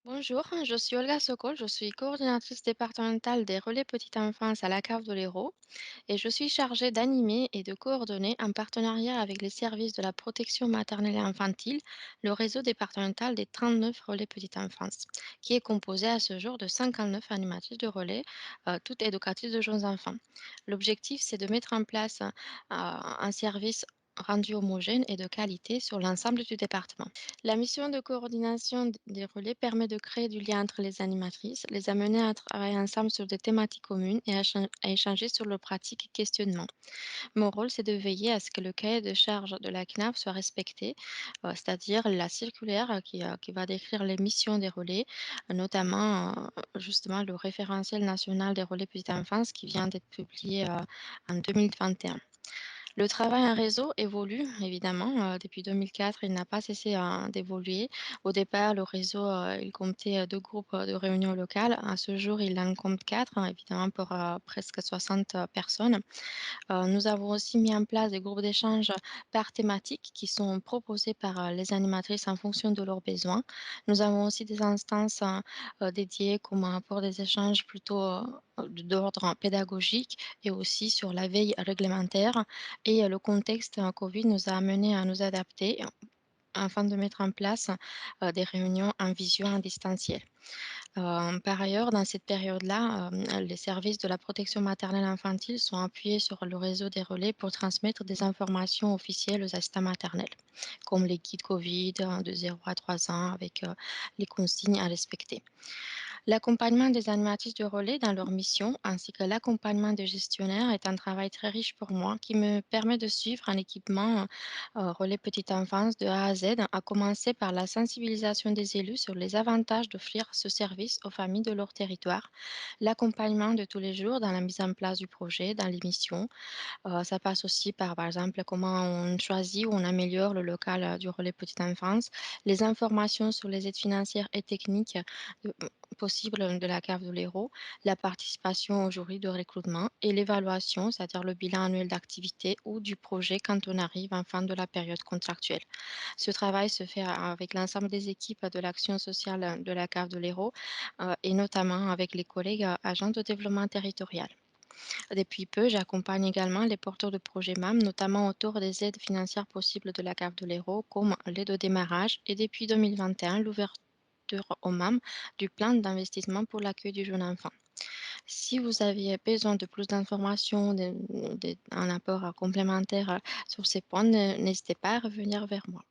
Bonjour, je suis Olga Sokol, je suis coordinatrice départementale des relais petite enfance à la Cave de l'Hérault et je suis chargée d'animer et de coordonner en partenariat avec les services de la protection maternelle et infantile le réseau départemental des 39 relais petite enfance, qui est composé à ce jour de 59 animatrices de relais, toutes éducatrices de jeunes enfants. L'objectif, c'est de mettre en place un service rendu homogène et de qualité sur l'ensemble du département. La mission de coordination des relais permet de créer du lien entre les animatrices, les amener à travailler ensemble sur des thématiques communes et à échanger sur leurs pratiques et questionnements. Mon rôle, c'est de veiller à ce que le cahier de charge de la CNAF soit respecté, c'est-à-dire la circulaire qui va décrire les missions des relais, notamment justement le référentiel national des relais petite enfance qui vient d'être publié en 2021. Le travail en réseau évolue évidemment, depuis 2004, il n'a pas cessé, d'évoluer. Au départ, le réseau, il comptait, 2 groupes, de réunions locales. À ce jour, il en compte 4, évidemment pour, presque 60 personnes. Nous avons aussi mis en place des groupes d'échange par thématique qui sont proposés par, les animatrices en fonction de leurs besoins. Nous avons aussi des instances, dédiées comme, pour des échanges plutôt, d'ordre pédagogique et aussi sur la veille réglementaire et le contexte, covid nous a amenés à nous adapter afin de mettre en place, des réunions en visio, en distanciel. Par ailleurs, dans cette période-là, les services de la protection maternelle infantile sont appuyés sur le réseau des relais pour transmettre des informations officielles aux assistants maternels, comme les guides Covid, de 0 à 3 ans avec, les consignes à respecter. L'accompagnement des animatrices de relais dans leur mission, ainsi que l'accompagnement des gestionnaires est un travail très riche pour moi qui me permet de suivre un équipement relais petite enfance de A à Z, à commencer par la sensibilisation des élus sur les avantages d'offrir ce service aux familles de leur territoire, l'accompagnement de tous les jours dans la mise en place du projet, dans les missions. Ça passe aussi par exemple, comment on choisit ou on améliore le local du relais petite enfance, les informations sur les aides financières et techniques possible de la cave de l'Hérault, la participation au jury de recrutement et l'évaluation, c'est-à-dire le bilan annuel d'activité ou du projet quand on arrive en fin de la période contractuelle. Ce travail se fait avec l'ensemble des équipes de l'action sociale de la cave de l'Hérault et notamment avec les collègues agents de développement territorial. Depuis peu, j'accompagne également les porteurs de projets MAM, notamment autour des aides financières possibles de la cave de l'Hérault, comme l'aide au démarrage et depuis 2021, l'ouverture aux MAM du plan d'investissement pour l'accueil du jeune enfant. Si vous aviez besoin de plus d'informations, un apport complémentaire sur ces points, n'hésitez pas à revenir vers moi.